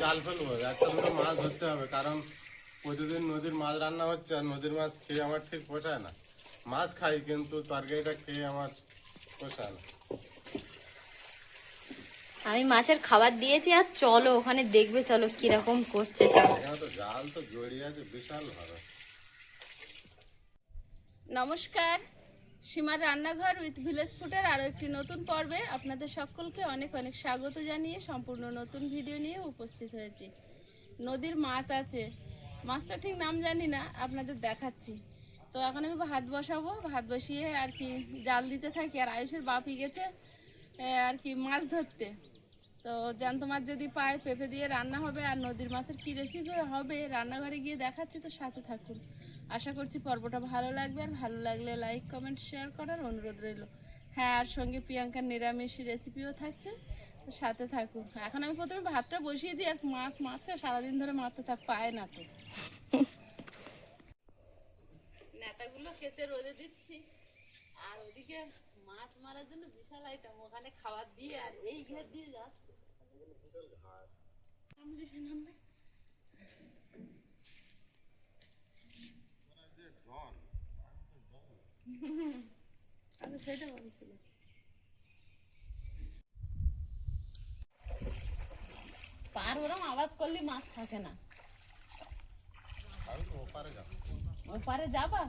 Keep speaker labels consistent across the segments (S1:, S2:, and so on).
S1: জাল ফেলবো, একটা দুটো মাছ ধরতে হবে, কারণ প্রতিদিন নদীর মাছ রান্না হচ্ছে আর নদীর মাছ খেয়ে আমার ঠিক পোষায় না। মাছ খাই কিন্তু তরকারিটা খেয়ে আমার পোষায় না।
S2: আমি মাছের খাবার দিয়েছি, আর চলো ওখানে দেখবে, চলো কিরকম করছে।
S1: এখানে তো জাল তো জড়িয়ে আছে বিশাল ভাবে।
S3: নমস্কার, সীমার রান্নাঘর উইথ ভিলেজ ফুডের আরও একটি নতুন পর্বে আপনাদের সকলকে অনেক অনেক স্বাগত জানিয়ে সম্পূর্ণ নতুন ভিডিও নিয়ে উপস্থিত হয়েছি। নদীর মাছ আছে, মাছটা ঠিক নাম জানি না, আপনাদের দেখাচ্ছি। তো এখন আমি ভাত বসাবো, ভাত বসিয়ে আর কি জাল দিতে থাকি। আর আয়ুষের বাপি গেছে আর কি মাছ ধরতে। তো জ্যান্ত মাছ যদি পায় পেঁপে দিয়ে রান্না হবে। আর নদীর মাছের কী রেসিপি হবে রান্নাঘরে গিয়ে দেখাচ্ছি, তো সাথে থাকুন। আশা করছি পর্বটা ভালো লাগবে, আর ভালো লাগলে লাইক কমেন্ট শেয়ার করার অনুরোধ রইল। হ্যাঁ, আর সঙ্গে প্রিয়াঙ্কার নিরামিষ রেসিপিও থাকছে, তো সাথে থাকুন। এখন আমি প্রথমে ভাতটা বসিয়ে দিই, আর মাছ মারছে সারাদিন ধরে মারতে পায় না তো। নেতাগুলো কেচে রোদে দিচ্ছি, আর ওদিকে মাছ মারার জন্য বিশাল আইটেম, ওখানে খাবার দিয়ে আর এই ঘের দিয়ে যাচ্ছে। আমি সেটা বলছিলাম। পার ওরম আওয়াজ করলে মাছ থাকে না। ওপারে যাবা?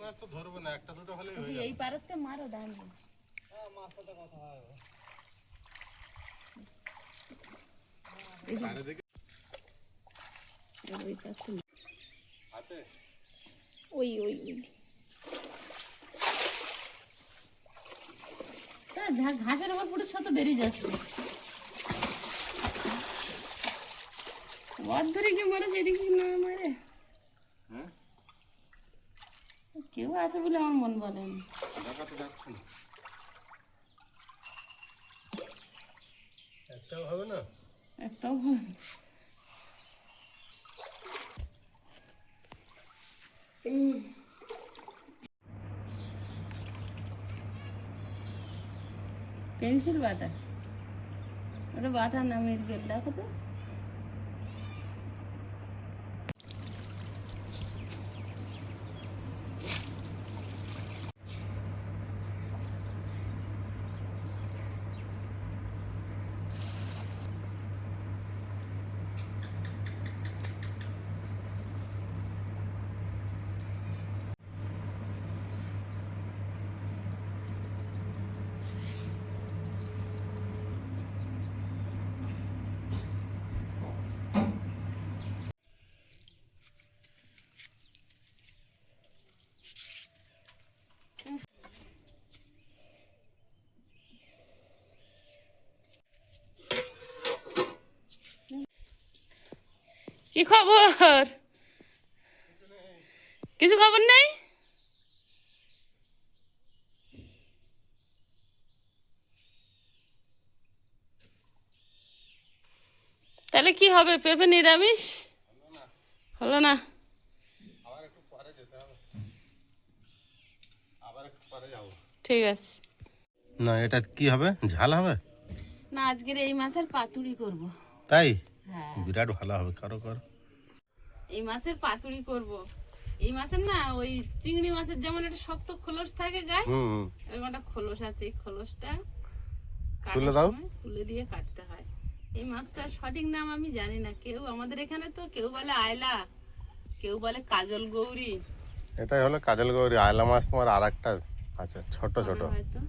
S1: মাছ তো ধরবো না, একটা দুটো হলেই হয়ে
S3: এই পারেতে মারো দাঁড়িয়ে।
S1: যাবে।
S3: ওই ওই ওই ঘাসের উপর পুরো শত বেরিয়ে যাচ্ছে। ধরে কি মারে এদিকে না মারে, কেউ আছে বলে আমার মন বলেন।
S1: একটাও হবে না,
S3: একটাও হবে না। পেন্সিল বাটা, ওটা বাটা না মিরগেল, দেখো তো। কি খবর? কিছু খবর নেই? তাহলে কি হবে? পেঁপে নিরামিষ হলো না? ঠিক আছে।
S1: না এটা কি হবে, ঝাল হবে
S3: না, আজকের এই মাছের পাতুরি করব।
S1: তাই?
S3: হ্যাঁ,
S1: বিরাট ভালো হবে, কারো কর।
S3: এই মাছের পাতুরি করব। এই মাছের না, ওই চিংড়ি মাছের যেমন একটা শক্ত খোলস থাকে গায়ে, এরকম একটা খোলস আছে। এই খোলসটা
S1: তুলে দাও,
S3: তুলে দিয়ে কাটতে হয়। এই মাছটার সঠিক নাম আমি জানি না। কেউ আমাদের এখানে তো কেউ বলে আয়লা, কেউ বলে কাজল গৌরী।
S1: এটাই হলো কাজল গৌরী। আয়লা মাছ তোমার আর একটা আছে ছোট ছোট।
S3: হয়তো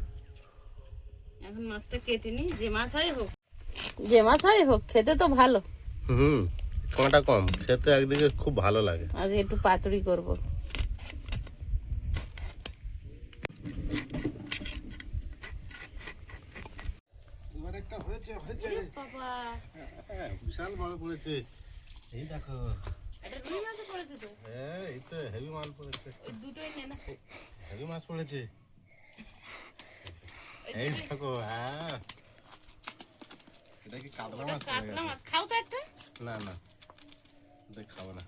S3: এখন মাছটা কেটে নি, যে মাছ হয় হোক, যে মাছ হয় হোক, খেতে তো ভালো।
S1: কাঁটা কম, খেতে একদিকে খুব ভালো লাগে।
S3: আজ একটু পাতুরি করব।
S1: এবার একটা হয়েছে হয়েছে
S3: বাবা,
S1: বিশাল বড় পড়েছে। এই দেখো,
S3: এটা রুই মাছ পড়েছে তো।
S1: হ্যাঁ এই তো হেভি মাল পড়েছে।
S3: ওই দুটোই নে না,
S1: হেভি মাছ পড়েছে। এই দেখো, হ্যাঁ এটা কি কাতলা মাছ?
S3: কাতলা মাছ খাও তো একটা।
S1: না না, দেখ খাবো না,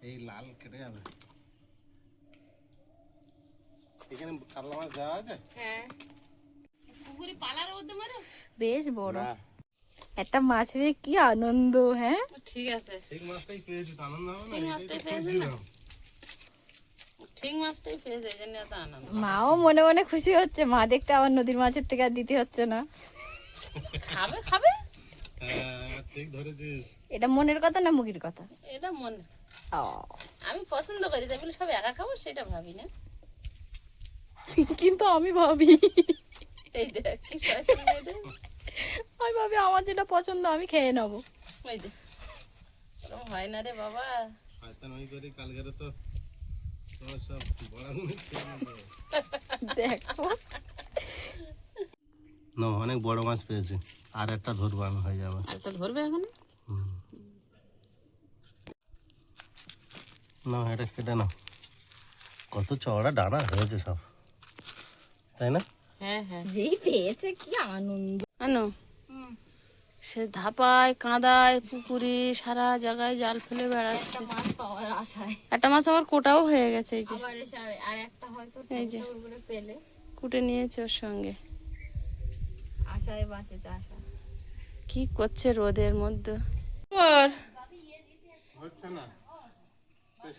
S1: এই লাল কেটে যাবে। এখানে কাতলা মাছ দেওয়া আছে।
S3: হ্যাঁ, পুকুরে পালারও
S2: বেশ বড়।
S1: না
S2: একটা মাছ পেয়ে কি আনন্দ, হ্যাঁ?
S3: ঠিক আছে,
S1: ঠিক মাছটাই পেয়েছি, তো আনন্দ হবে না?
S3: ঠিক
S1: এটাই
S3: মাছটাই
S1: তো
S3: পেয়েছি না?
S1: খুঁজছিলাম।
S3: ঠিক মাছটাই পেয়েছে, এই জন্য এত আনন্দ।
S2: মাও মনে মনে খুশি হচ্ছে, মা দেখতে আবার নদীর মাছের থেকে আর দিতে হচ্ছে না।
S3: খাবে খাবে,
S1: হ্যাঁ ঠিক ধরেছিস।
S2: এটা মনের কথা না মুখের কথা?
S3: এটা মনে।
S2: ও,
S3: আমি পছন্দ করি, তাই বলে সব একা খাবো সেটা ভাবি না।
S2: কিন্তু আমি ভাবি,
S3: এই দেখ কি শয়তান মেয়েদের।
S2: আমি ভাবি আমার যেটা পছন্দ আমি খেয়ে নেবো।
S3: ওই দেখ, ওরকম হয় না রে বাবা।
S1: শয়তান ওই করি, কালকে তো তোমার সব বড় মিষ্টি
S2: দেখো,
S1: না, অনেক বড় মাছ পেয়েছি, আর একটা ধরবো আমি, হয়ে যাবে।
S3: একটা ধরবে এখন?
S1: হুম। না এটা কেটে না, কত চওড়া ডানা হয়েছে সব, তাই না?
S3: হ্যাঁ হ্যাঁ,
S2: যেই পেয়েছে কি আনন্দ।
S3: আনো। সে ধাপায় কাঁদায় পুকুরে সারা জায়গায় জাল ফেলে বেড়াচ্ছে।
S2: মাছ পাওয়ার আশায়।
S3: একটা মাছ আমার কোটাও হয়ে গেছে, এই যে
S2: আবার এসে আর একটা হয়তো
S3: এই যে
S2: উপরে পেলে
S3: কুটে নিয়েছে ওর সঙ্গে।
S2: আশায় বাঁচেছে আশা।
S3: কি করছে রোদের মধ্যে? ওর
S1: হচ্ছে না,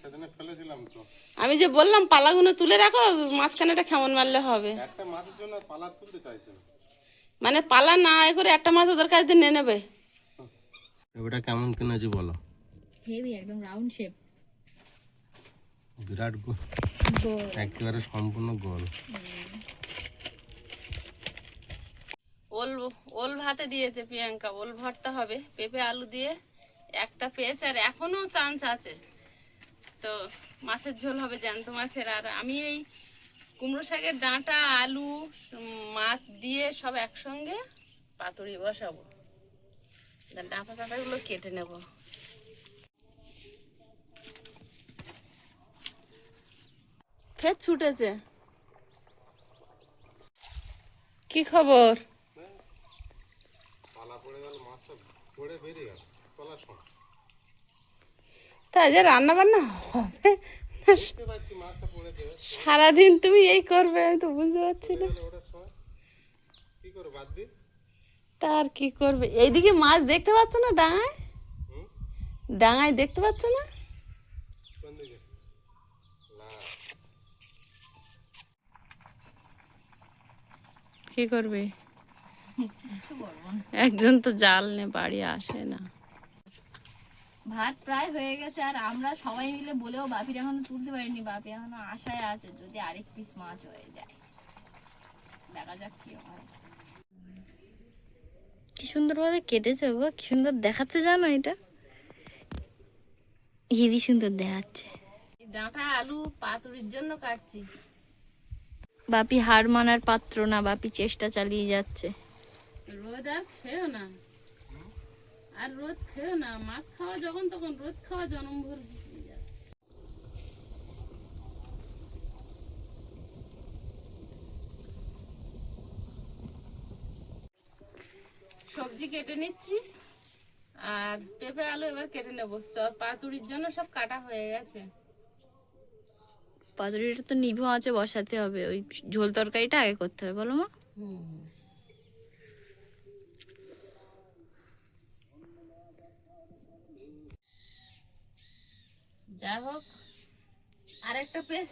S1: সেদিনে ফেলেছিলাম তো।
S3: আমি যে বললাম পালাগুলো তুলে রাখো, মাঝখানেটা কেমন মারলে হবে?
S1: একটা মাছের জন্য পালা তুলতে চাইছে না।
S3: মানে পালা না এ করে একটা মাছ ওদের কাছ দিয়ে নিয়ে নেবে।
S1: ওটা কেমন কিনেছি বলো?
S2: হেভি, একদম রাউন্ড শেপ,
S1: বিরাট একেবারে সম্পূর্ণ গোল।
S3: ওল ওল ভাতে দিয়েছে প্রিয়াঙ্কা, ওল ভর্তা হবে পেঁপে আলু দিয়ে। একটা পেয়েছে আর এখনো চান্স আছে, তো মাছের ঝোল হবে জ্যান্ত মাছের। আর আমি এই কুমড়ো শাকের ডাঁটা আলু মাছ দিয়ে সব একসঙ্গে পাতুরি বসাবো। ডাঁটা টাঁটাগুলো কেটে নেব। ফের ছুটেছে, কি খবর?
S1: পালা পড়ে গেল, মাছটা পড়ে বেরিয়ে গেল তলার সময়।
S3: তাই যে রান্না বান্না হবে?
S1: দেখতে পাচ্ছি মাছটা পড়েছে,
S3: সারাদিন তুমি এই করবে, আমি তো বুঝতে পারছি না।
S1: ওটার সময় কি করে বাদ দি?
S3: তার কি করবে? এইদিকে মাছ দেখতে পাচ্ছ না ডাঙায়?
S1: হুম?
S3: ডাঙায় দেখতে পাচ্ছ না?
S1: কোন দিকে? না
S3: কি করবে?
S2: কিছু বলবো না।
S3: একজন তো জাল নে বাড়ি আসে না।
S2: ভাত প্রায় হয়ে গেছে, আর আমরা সবাই মিলে বলেও বাপির এখনো তুলতে পারিনি। বাপি এখনো আশায় আছে যদি আরেক পিস মাছ হয়ে যায়, দেখা যাক কি হয়। কি সুন্দর ভাবে কেটেছে গো, কি সুন্দর দেখাচ্ছে জানো, এটা হেভি সুন্দর দেখাচ্ছে।
S3: ডাঁটা আলু পাতুরির জন্য কাটছি।
S2: বাপি হার মানার পাত্র না, বাপি চেষ্টা চালিয়ে যাচ্ছে।
S3: রোদ আর খেও না, আর রোদ খেও না। মাছ খাওয়া যখন তখন রোদ খাওয়া জনমভর হয়ে যাবে। সবজি কেটে নিচ্ছি, আর পেঁপে আলু এবার কেটে নেবো। পাতুরির জন্য সব কাটা হয়ে গেছে।
S2: পাতুরিটা তো নিভু আছে বসাতে হবে, ওই ঝোল তরকারিটা আগে করতে হবে, বলো মা।
S3: যা হোক, আর একটা পেস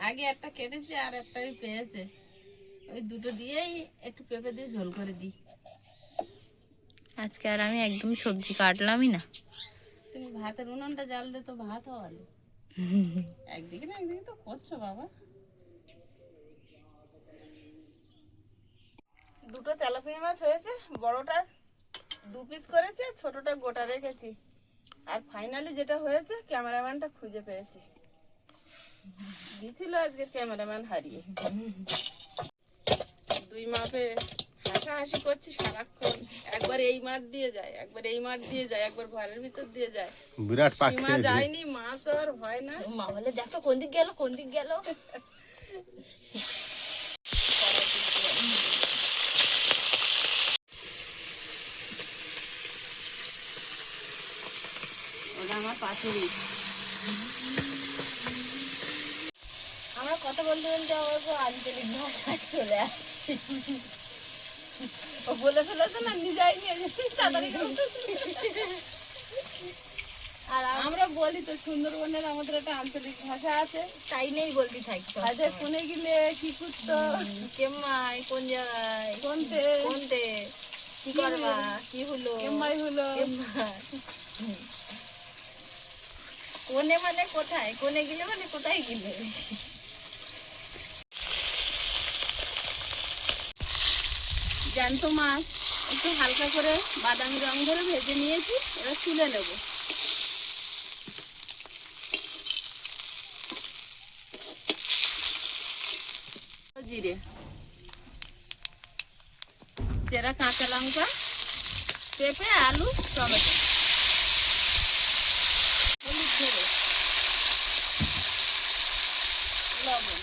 S3: আগে একটা কেটেছে, আর একটা ওই পেয়েছে, ওই দুটো দিয়েই একটু পেঁপে দিয়ে ঝোল করে দিই।
S2: আজকে আর আমি একদম সবজি কাটলামই না।
S3: তুমি ভাতের উনুনটা জ্বাল দে তো, ভাত হওয়ালে একদিকে না একদিকে তো করছো বাবা। দুটো তেলাপিয়া মাছ হয়েছে, বড়টা 2 পিস করেছে, ছোটটা গোটা রেখেছি। আর ফাইনালি যেটা হয়েছে, ক্যামেরাম্যানটা খুঁজে পেয়েছি। দিছিল আজকে ক্যামেরাম্যান হারিয়ে। 2 মাপে হাসাহাসি করছি সারাক্ষণ। একবার এই মাঠ দিয়ে যায়, একবার এই মাঠ দিয়ে যায়, একবার ঘরের ভিতর দিয়ে যায়।
S1: বিরাট পাখি
S3: সীমা যায়নি, মাছ আর হয় না।
S2: মা বলে দেখো কোন দিক গেল, কোন দিক গেল।
S3: ওটা আমার পাতুরি।
S2: আমরা কথা বলতে বলতে আমার আঞ্চলিক ভাষায় চলে আসছি।
S3: ও বলে ফেলেছে না, নিজেই নিয়ে গেছি তাড়াতাড়ি করে।
S2: আর
S3: আমরা বলি তো সুন্দরবনের আমাদের একটা আঞ্চলিক ভাষা আছে,
S2: তাই নেই বলতে থাকতো
S3: কাজে কোনে গেলে কি করতো,
S2: কেম্মাই কোন জায়গায়
S3: কোনতে
S2: কোনতে কি করবা কি হলো
S3: এমআই হলো।
S2: কেম্মাই। কোনে মানে কোথায়, কোনে গেলে মানে কোথায় গেলে।
S3: জ্যান্ত মাছ একটু হালকা করে বাদামি রং ধরে ভেজে নিয়েছি, এবার তুলে নেব। জিরে, চেরা কাঁচা লঙ্কা, পেঁপে, আলু, টমেটো, হলুদ গুঁড়ো, লবণ,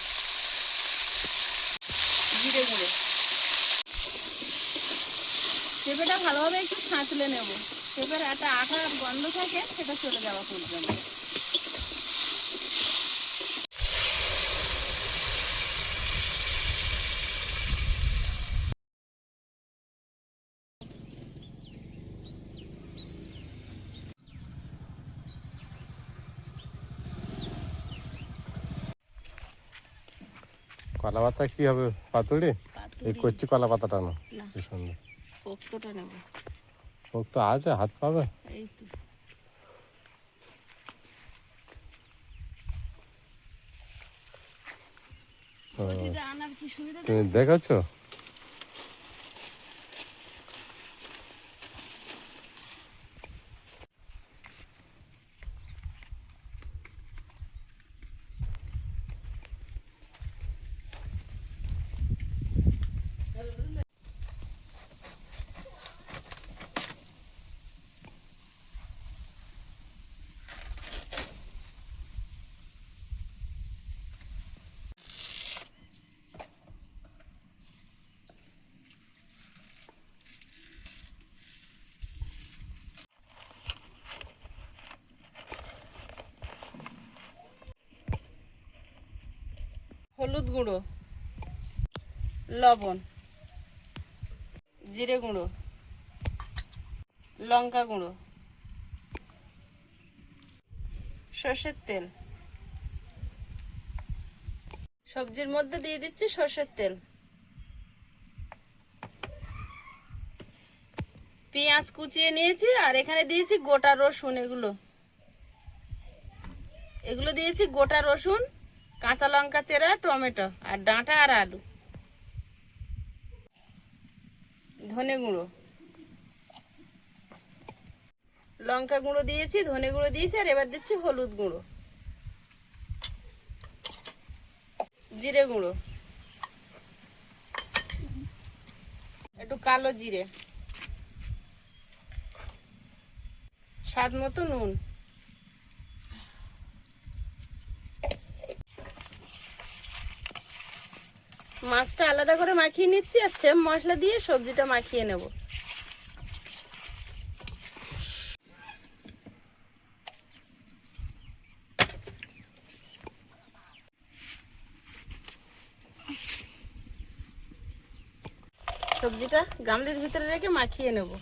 S3: জিরে গুঁড়ো। পেঁপেটা ভালোভাবে একটু ছাঁচলে নেব, পেঁপের একটা আঠা গন্ধ থাকে সেটা চলে যাওয়া পর্যন্ত।
S1: কলা পাতা কি হবে, পাতুড়ি? এই করছি কলা পাতাটা না,
S3: না,
S1: কি সুন্দর।
S3: পোস্তটা নেব।
S1: ওক তো আছে, হাত পাবে।
S3: এই তো
S1: ও,
S3: বটিটা আনার কি সুবিধা?
S1: তুমি দেখেছো?
S3: হলুদ গুঁড়ো, লবণ, জিরে গুঁড়ো, লঙ্কা গুঁড়ো, সর্ষের তেল। সবজির মধ্যে দিয়ে দিচ্ছি সর্ষের তেল। পেঁয়াজ কুচিয়ে নিয়েছি আর এখানে দিয়েছি গোটা রসুন। এগুলো দিয়েছি গোটা রসুন, কাঁচা লঙ্কা চেরা, টমেটো আর ডাঁটা আর আলু। ধনে গুঁড়ো, লঙ্কা গুঁড়ো দিয়েছি, ধনে গুঁড়ো দিয়েছি আর এবার দিচ্ছি হলুদ গুঁড়ো, জিরে গুঁড়ো, একটু কালো জিরে, স্বাদ মতো নুন। মাছটা আলাদা করে মাখিয়ে নিচ্ছি আর সেম মশলা দিয়ে সবজিটা মাখিয়ে নেব। সবজিটা গামলির ভিতরে রেখে মাখিয়ে নেব।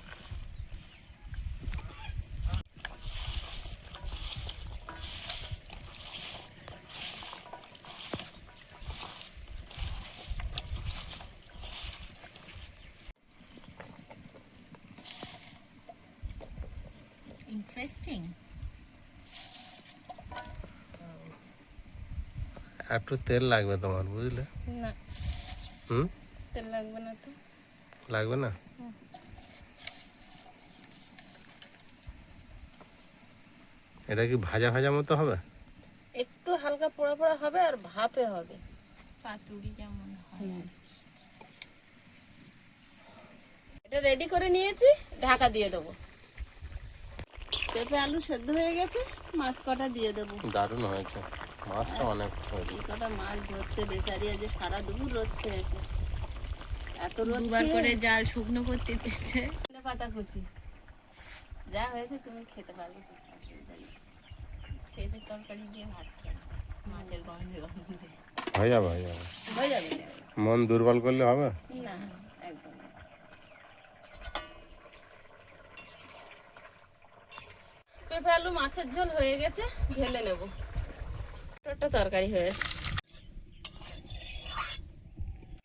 S2: ইন্টারেস্টিং।
S1: একটু তেল লাগবে তোমার, বুঝলে?
S3: না,
S1: হুম,
S3: তেল লাগবে না তো।
S1: লাগবে না। এটা কি ভাজা ভাজা মতো হবে?
S3: একটু হালকা পোড়া পোড়া হবে আর ভাপে হবে।
S2: পাতুড়ি যেমন হয় আর কি।
S3: এটা রেডি করে নিয়েছি, ঢাকা দিয়ে দেবো। পেঁপে আলু সেদ্ধ হয়ে গেছে, মাছ কটা দিয়ে দেবো।
S1: দারুণ হয়েছে, মাছটা অনেক হয়েছে।
S3: এই কটা মাছ ধরতে বেচারি আজ সারা দুপুর রোদ খেয়েছে। এত রোদ
S2: দুবার
S3: খেয়ে
S2: করে জাল শুকনো করতে দিচ্ছে।
S3: ধনে পাতা কুচি যা হয়েছে তুমি খেতে পারবে।
S2: পেঁপের তরকারি দিয়ে ভাত খাবো মাছের গন্ধে গন্ধে।
S1: হয়ে যাবে, হয়ে যাবে।
S3: হয়ে যাবে।
S1: মন দুর্বল করলে হবে?
S3: না, একদম না। পেঁপে আলু মাছের ঝোল হয়ে গেছে, ঢেলে নেব। একটা তরকারি হয়েছে,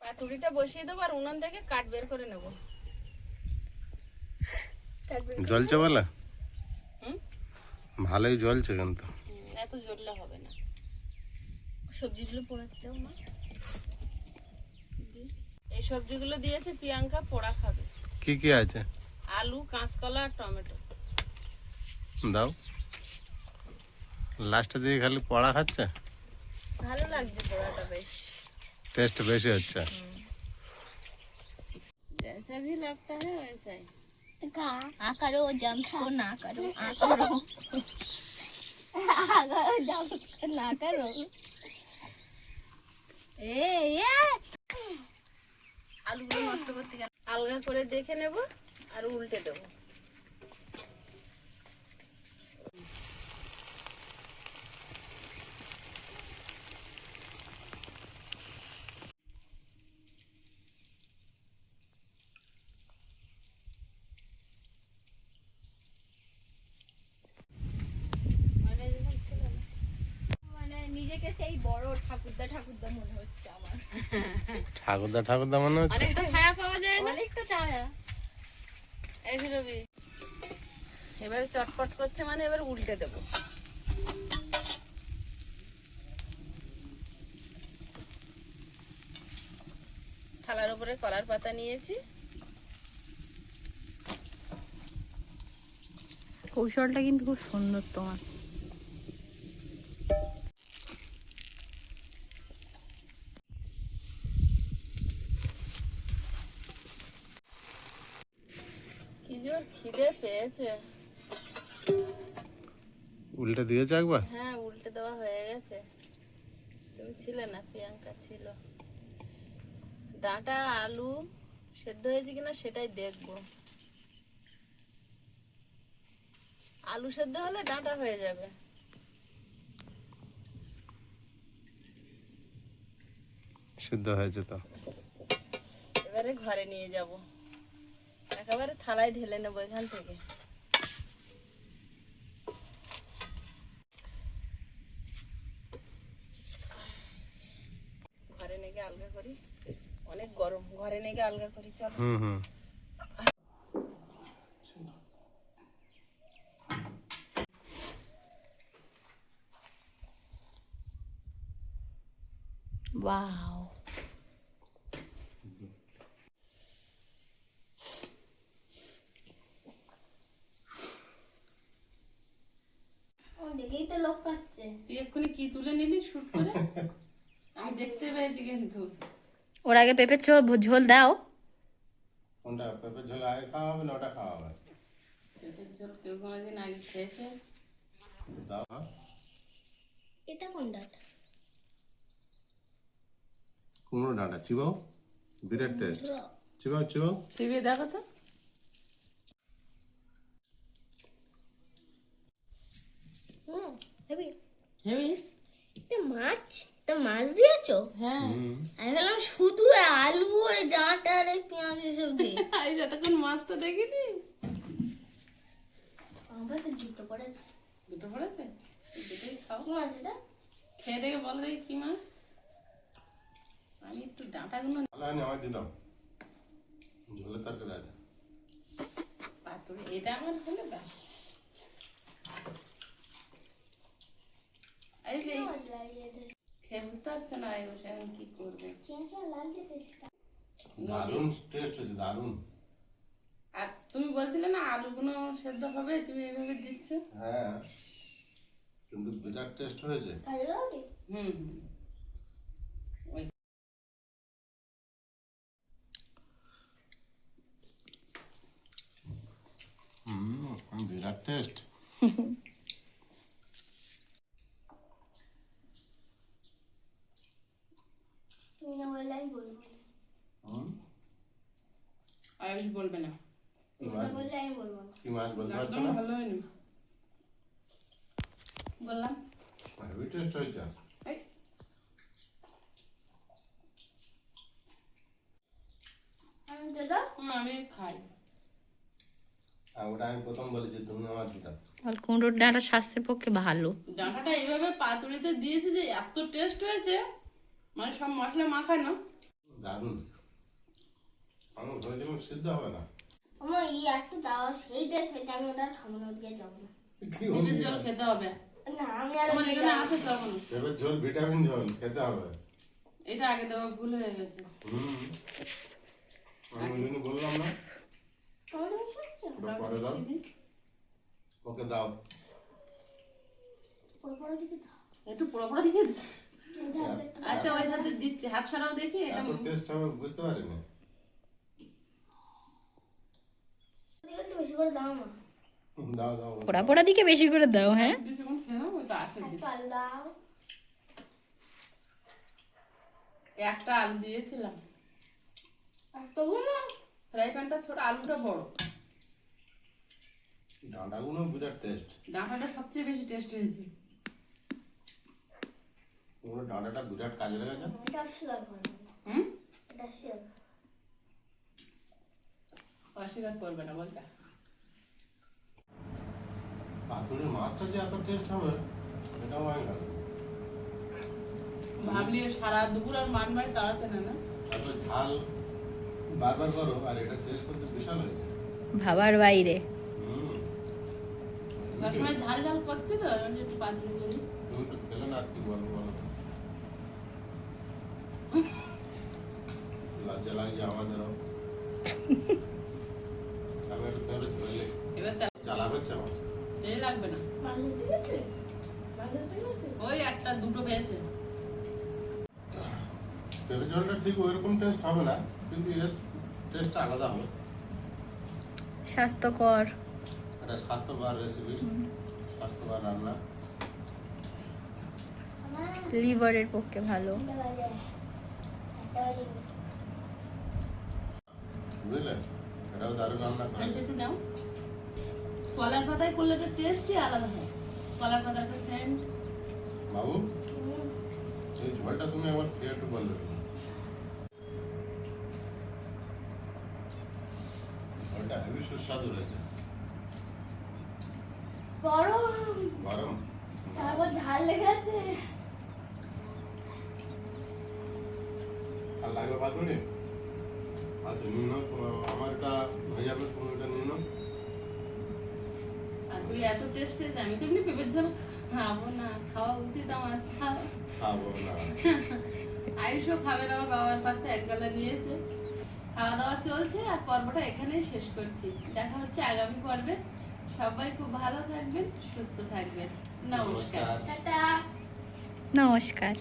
S3: পাতুড়িটা বসিয়ে দেবো আর উনান থেকে কাঠ বের করে নেব।
S1: জ্বলছে বলে
S3: হুম?
S1: ভালোই জ্বলছে কিন্তু।
S3: এত জ্বললে হবে না। সবজিগুলো পোড়াতে দাও মা। এই সবজিগুলো দিয়েছে প্রিয়াঙ্কা, পোড়া খাবে।
S1: কি কি আছে?
S3: আলু, কাঁচকলা আর টমেটো।
S1: দাও, লাস্টে দিয়ে খালি পড়া খাচ্ছে,
S3: ভালো লাগছে পোড়াটা বেশ।
S1: টেস্ট বেশি হচ্ছে।
S3: जैसा भी लगता है वैसा ही।
S2: आकारो जंप्स को ना करो, आकारो आकारो जंप्स को ना करो।
S3: আলুগুলো নষ্ট করতে গেলে আলগা করে দেখে নেব আর উল্টে দেব।
S2: মানে নিজেকে সেই বড় ঠাকুরদা ঠাকুরদা মনে হচ্ছে আমার।
S1: ঠাকুরদা ঠাকুরদা মনে হচ্ছে।
S3: অনেকটা ছায়া পাওয়া যায় না?
S2: অনেকটা ছায়া।
S3: এই যে রবি, এবারে চটপট করছে মানে এবার উল্টে দেব। থালার উপরে কলার পাতা নিয়েছি।
S2: কৌশলটা কিন্তু খুব সুন্দর তোমার।
S3: কি জোর খিদে পেয়েছে।
S1: উল্টে দিয়েছে একবার।
S3: হ্যাঁ, উল্টে দেওয়া হয়ে গেছে। তুমি ছিলে না, প্রিয়াঙ্কা ছিল। ডাঁটা আলু সেদ্ধ হয়েছে কিনা সেটাই দেখবো। আলু সেদ্ধ হলে ডাঁটা হয়ে যাবে।
S1: সিদ্ধ হয়েছে তো।
S3: এবারে ঘরে নিয়ে যাব, একেবারে থালায় ঢেলে নেবো এখান থেকে। ঘরে নেগে আলগা করি, অনেক গরম, ঘরে নেগে আলগা করি। চলো।
S1: হুম হুম।
S2: ওয়াও, দেখেই তো লোক পাচ্ছে।
S3: তুই এক্ষুনি কি তুলে নিলি শুট করে? আমি দেখতে পেয়েছি কিন্তু।
S2: ওর আগে পেঁপের ঝোল দাও।
S1: কোনটা পেঁপের ঝোল আগে খাওয়া হবে না ওটা খাওয়া হবে?
S3: পেঁপের ঝোল কেউ কোনোদিন আগে খেয়েছে?
S1: দাও।
S2: এটা কোন ডাটা?
S1: কুমড়ো ডাঁটা চিবাও, বিরাট টেস্ট। চিবাও চিবাও।
S3: চিবিয়ে দেখো তো।
S2: Heavy
S3: heavy.
S2: এটা মাছ দিয়েছো?
S3: হ্যাঁ,
S2: আমি ভাবলাম শুধু আলু ওই ডাঁটা আর এই পেঁয়াজ এসব দিয়ে।
S3: আমি যতক্ষণ মাছটা দেখিনি।
S2: আমার তো দুটো পড়েছে।
S3: দুটো পড়েছে, দুটোই খাও।
S2: কি মাছ এটা?
S3: খেয়ে দেখে বলো দেখি কি মাছ। আমি একটু ডাঁটাগুলো
S1: ভালো হয়নি, আমার দিয়ে দাও। ঝোলের তরকারি আছে।
S3: পাতুড়ি, এটা আমার হলে ব্যাস। এই যে খেয়ে বুঝতে পারছে না এই বসে এখন কি করবে।
S1: দারুণ টেস্ট হয়েছে, দারুণ।
S3: আর তুমি বলছিলে না আলুগুলো সেদ্ধ হবে, তুমি এইভাবে দিচ্ছ।
S1: হ্যাঁ, কিন্তু বিরাট টেস্ট হয়েছে।
S3: হুম হুম। ওই
S1: বিরাট টেস্ট।
S3: আর আমি বলবে না।
S1: কি মাছ বলতে পারছো
S3: একদম
S1: না?
S3: ভালো হয়নি বললাম।
S1: হেভি টেস্ট হয়েছে।
S3: এই, আমি খাই।
S1: আর ওটা আমি প্রথম বলেছি, তুমি আমার দিদা।
S2: আর কুমড়োর ডাঁটা স্বাস্থ্যের পক্ষে ভালো।
S3: ডাঁটাটা এইভাবে পাতুড়িতে দিয়েছে যে এত টেস্ট হয়েছে, মানে সব মশলা মাখানো।
S1: দারুণ। আমার ভেবেছিলাম সিদ্ধ হবে না।
S4: আমার এই একটু দাও, সেই টেস্ট হয়েছে, আমি ওটা আর খাবো না, ওদিকে যাবো না।
S1: কি
S3: ডিমের জল খেতে হবে।
S4: না আমি আর
S3: তোমার এখানে আছে তো এখন?
S1: এবার জল, ভিটামিন জল খেতে হবে।
S3: এটা আগে দেওয়া ভুল হয়ে গেছে।
S1: আমি ওই জন্য বললাম না।
S4: টমেটো মিশে হচ্ছে
S1: ওটা পরে দাও,
S3: বেশি দিই।
S1: ওকে দাও।
S4: পরে পরে দিকে দাও।
S3: একটু পোড়া পোড়া দিয়ে দিই।
S4: এই ধারটা একটু
S3: আচ্ছা ওই ধাতে দিচ্ছি, হাত সরাও দেখি। এটা
S1: এত টেস্ট হবে বুঝতে পারিনি।
S4: দিকে একটু বেশি করে দাও না।
S1: দাও দাও।
S2: পোড়া পোড়া দিকে বেশি করে দাও। হ্যাঁ,
S3: বেশিক্ষণ খেয়ে নাও, ওই তো আছে।
S4: একটু আলু দাও।
S3: একটা আলু দিয়েছিলাম।
S4: আর তবু না
S3: ফ্রাই প্যানটা ছোট, আলুটা বড়।
S1: ডাঁটাগুলো বিরাট টেস্ট।
S3: ডাঁটাটা সবচেয়ে বেশি টেস্ট হয়েছে।
S1: ওগুলো ডাঁটাটা বিরাট কাজে লেগেছে।
S4: এটা অস্বীকার করে না।
S3: হুম,
S4: এটা অস্বীকার করে।
S3: অস্বীকার করবে না বলতে।
S1: পাতুড়ির মাছটা যে এত টেস্ট হবে এটাও আমি ভাবি।
S3: ভাবলি সারা দুপুর আর মান মাই তাড়াতে না না।
S1: এত ঝাল বারবার করো, আর এটা টেস্ট করতে বিশাল হয়েছে।
S2: ভাবার বাইরে।
S1: হুম।
S3: সবসময় ঝাল ঝাল করছি তো, আমি একটু পাতলি করি।
S1: তুমি তো খেলে না, আর কি বলো বলো। লজ্জা লাগছে আমাদেরও। আমি একটু খেলে চলে
S3: এবার
S1: জ্বালা করছে আমার।
S3: তেল লাগবে না।
S4: মাছ ধরতে গেছে? মাছ ধরতে গেছে?
S3: ওই একটা দুটো পেয়েছে।
S1: পেঁপে ঝোলটা ঠিক ওইরকম টেস্ট হবে না, কিন্তু এর টেস্টটা আলাদা হবে।
S2: স্বাস্থ্যকর।
S1: এটা স্বাস্থ্যকর রেসিপি, স্বাস্থ্যকর রান্না।
S4: আমার
S2: লিভারের পক্ষে ভালো।
S4: একটা বাজে। একটা বাজে।
S1: বুঝলে, এটাও দারুণ রান্না করে।
S3: আচ্ছা একটু নাও। কলার পাতায় করলে একটা টেস্টই আলাদা হয়। কলার পাতার একটা সেন্ট।
S1: বাবু, এই ঝোলটা তুমি আমার খেয়ে একটু বললে। ঝোলটা হেবি সুস্বাদু হয়েছে।
S4: গরম,
S1: গরম।
S4: তারপর ঝাল লেগে আছে।
S1: আর লাগবে পাতুড়ি? আচ্ছা নিয়ে নাও, আমার এটা হয়ে যাবে, তুমি এটা নিয়ে নাও।
S3: আর তুই এত টেস্ট হয়েছে, আমি তো এমনি পেঁপের ঝোল খাবো না, খাওয়া উচিত আমার।
S1: খাবো না।
S3: আয়ুষও খাবে না, আমার বাবার পাতে এক গালা নিয়েছে। খাওয়া দাওয়া চলছে আর পর্বটা এখানেই শেষ করছি। দেখা হচ্ছে আগামী পর্বে। সবাই খুব ভালো থাকবেন, সুস্থ থাকবেন। নমস্কার।
S4: টাটা।
S2: নমস্কার।